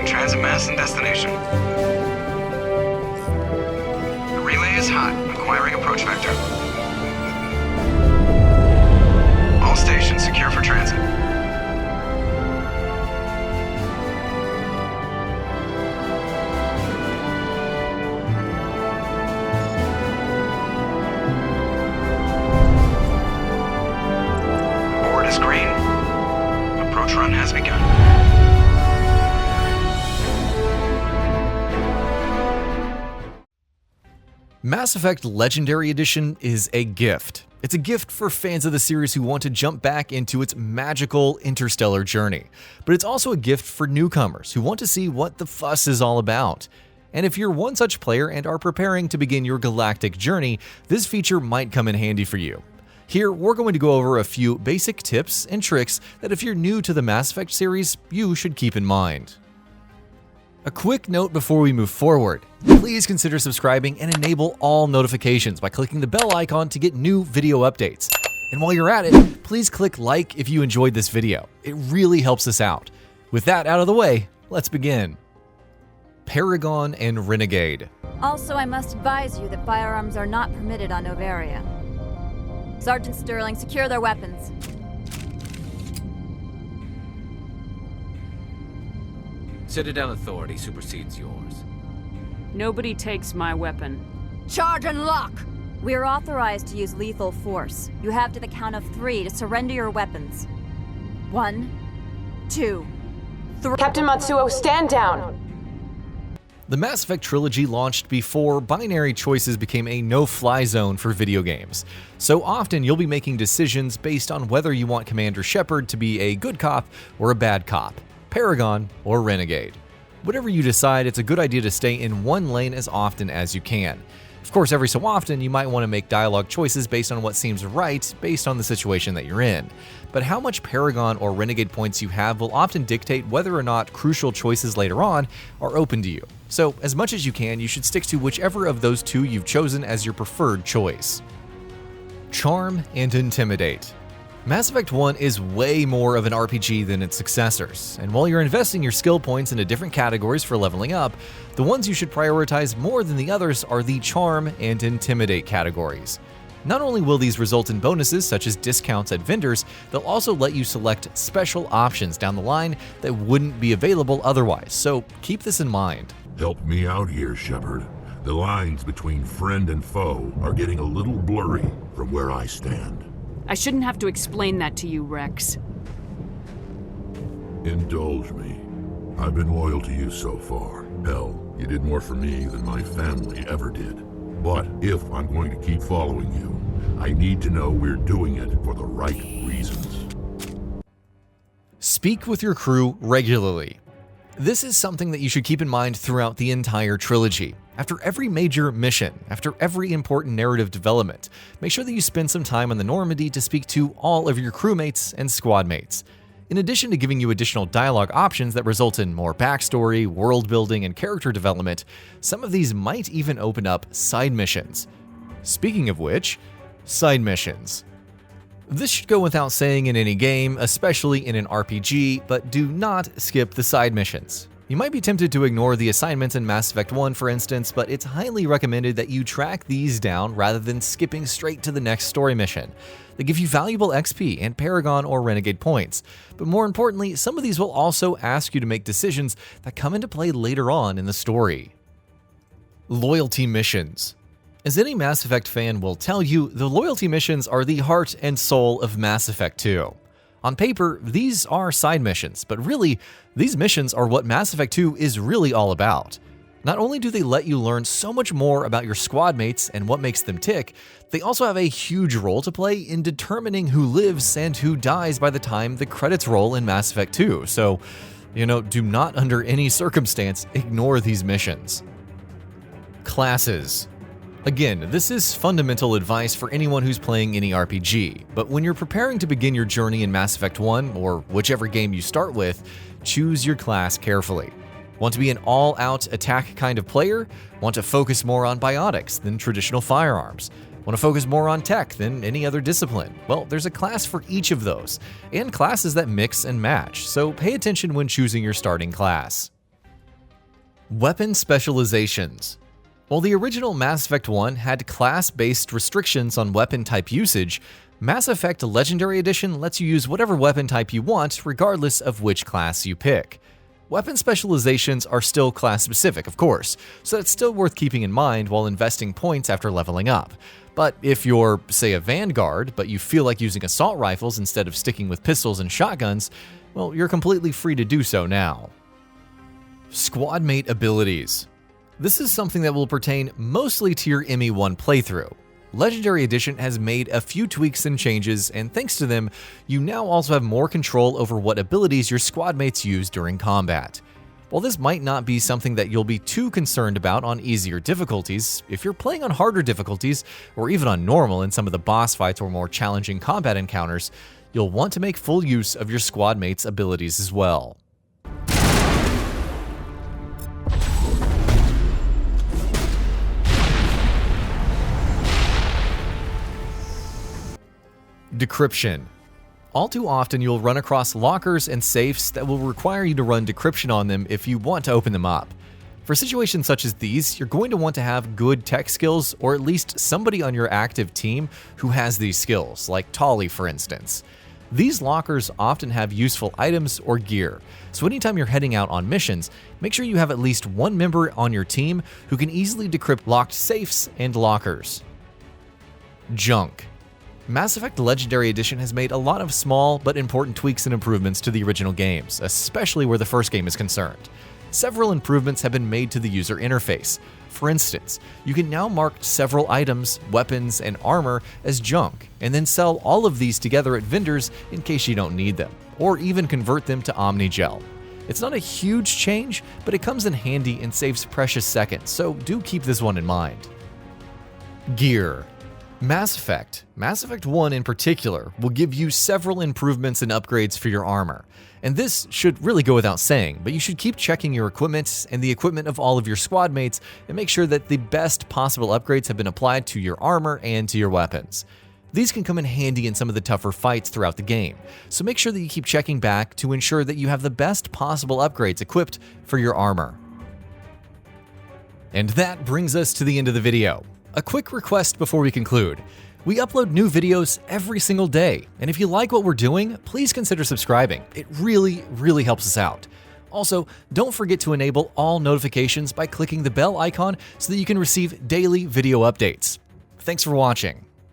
Reporting transit mass and destination. The relay is hot, acquiring approach vector. All stations secure for transit. Board is green. Approach run has begun. Mass Effect Legendary Edition is a gift. It's a gift for fans of the series who want to jump back into its magical interstellar journey. But it's also a gift for newcomers who want to see what the fuss is all about. And if you're one such player and are preparing to begin your galactic journey, this feature might come in handy for you. Here, we're going to go over a few basic tips and tricks that if you're new to the Mass Effect series, you should keep in mind. A quick note before we move forward. Please consider subscribing and enable all notifications by clicking the bell icon to get new video updates. And while you're at it, please click like if you enjoyed this video. It really helps us out. With that out of the way, let's begin. PARAGON and RENEGADE. Also, I must advise you that firearms are not permitted on Novaria. Sergeant Sterling, secure their weapons. Citadel authority supersedes yours. Nobody takes my weapon. Charge and lock! We are authorized to use lethal force. You have to the count of 3 to surrender your weapons. 1, 2, 3. Captain Matsuo, stand down! The Mass Effect trilogy launched before binary choices became a no-fly zone for video games. So often you'll be making decisions based on whether you want Commander Shepard to be a good cop or a bad cop, PARAGON or RENEGADE. Whatever you decide, it's a good idea to stay in one lane as often as you can. Of course, every so often, you might want to make dialogue choices based on what seems right based on the situation that you're in. But how much PARAGON or RENEGADE points you have will often dictate whether or not crucial choices later on are open to you. So, as much as you can, you should stick to whichever of those two you've chosen as your preferred choice. Charm and Intimidate. Mass Effect 1 is way more of an RPG than its successors, and while you're investing your skill points into different categories for leveling up, the ones you should prioritize more than the others are the Charm and Intimidate categories. Not only will these result in bonuses such as discounts at vendors, they'll also let you select special options down the line that wouldn't be available otherwise, so keep this in mind. Help me out here, Shepard. The lines between friend and foe are getting a little blurry from where I stand. I shouldn't have to explain that to you, Rex. Indulge me. I've been loyal to you so far. Hell, you did more for me than my family ever did. But if I'm going to keep following you, I need to know we're doing it for the right reasons. Speak with your crew regularly. This is something that you should keep in mind throughout the entire trilogy. After every major mission, after every important narrative development, make sure that you spend some time on the Normandy to speak to all of your crewmates and squad mates. In addition to giving you additional dialogue options that result in more backstory, world building, and character development, some of these might even open up side missions. Speaking of which, side missions. This should go without saying in any game, especially in an RPG, but do not skip the side missions. You might be tempted to ignore the assignments in Mass Effect 1, for instance, but it's highly recommended that you track these down rather than skipping straight to the next story mission. They give you valuable XP and PARAGON or RENEGADE points, but more importantly, some of these will also ask you to make decisions that come into play later on in the story. Loyalty missions. As any Mass Effect fan will tell you, the loyalty missions are the heart and soul of Mass Effect 2. On paper, these are side missions, but really, these missions are what Mass Effect 2 is really all about. Not only do they let you learn so much more about your squad mates and what makes them tick, they also have a huge role to play in determining who lives and who dies by the time the credits roll in Mass Effect 2, so, do not under any circumstance ignore these missions. Classes. Again, this is fundamental advice for anyone who's playing any RPG, but when you're preparing to begin your journey in Mass Effect 1, or whichever game you start with, choose your class carefully. Want to be an all-out attack kind of player? Want to focus more on biotics than traditional firearms? Want to focus more on tech than any other discipline? Well, there's a class for each of those, and classes that mix and match, so pay attention when choosing your starting class. Weapon specializations. While the original Mass Effect 1 had class-based restrictions on weapon type usage, Mass Effect Legendary Edition lets you use whatever weapon type you want regardless of which class you pick. Weapon specializations are still class-specific, of course, so it's still worth keeping in mind while investing points after leveling up. But if you're, say, a Vanguard, but you feel like using assault rifles instead of sticking with pistols and shotguns, well, you're completely free to do so now. SQUADMATE abilities. This is something that will pertain mostly to your ME1 playthrough. Legendary Edition has made a few tweaks and changes, and thanks to them, you now also have more control over what abilities your squad mates use during combat. While this might not be something that you'll be too concerned about on easier difficulties, if you're playing on harder difficulties, or even on normal in some of the boss fights or more challenging combat encounters, you'll want to make full use of your squad mates' abilities as well. Decryption. All too often you'll run across lockers and safes that will require you to run decryption on them if you want to open them up. For situations such as these, you're going to want to have good tech skills, or at least somebody on your active team who has these skills, like Tali for instance. These lockers often have useful items or gear, so anytime you're heading out on missions, make sure you have at least one member on your team who can easily decrypt locked safes and lockers. Junk. Mass Effect Legendary Edition has made a lot of small but important tweaks and improvements to the original games, especially where the first game is concerned. Several improvements have been made to the user interface. For instance, you can now mark several items, weapons, and armor as junk, and then sell all of these together at vendors in case you don't need them, or even convert them to Omnigel. It's not a huge change, but it comes in handy and saves precious seconds, so do keep this one in mind. Gear. Mass Effect 1 in particular, will give you several improvements and upgrades for your armor. And this should really go without saying, but you should keep checking your equipment and the equipment of all of your squad mates and make sure that the best possible upgrades have been applied to your armor and to your weapons. These can come in handy in some of the tougher fights throughout the game, so make sure that you keep checking back to ensure that you have the best possible upgrades equipped for your armor. And that brings us to the end of the video. A quick request before we conclude. We upload new videos every single day, and if you like what we're doing, please consider subscribing. It really helps us out. Also, don't forget to enable all notifications by clicking the bell icon so that you can receive daily video updates. Thanks for watching.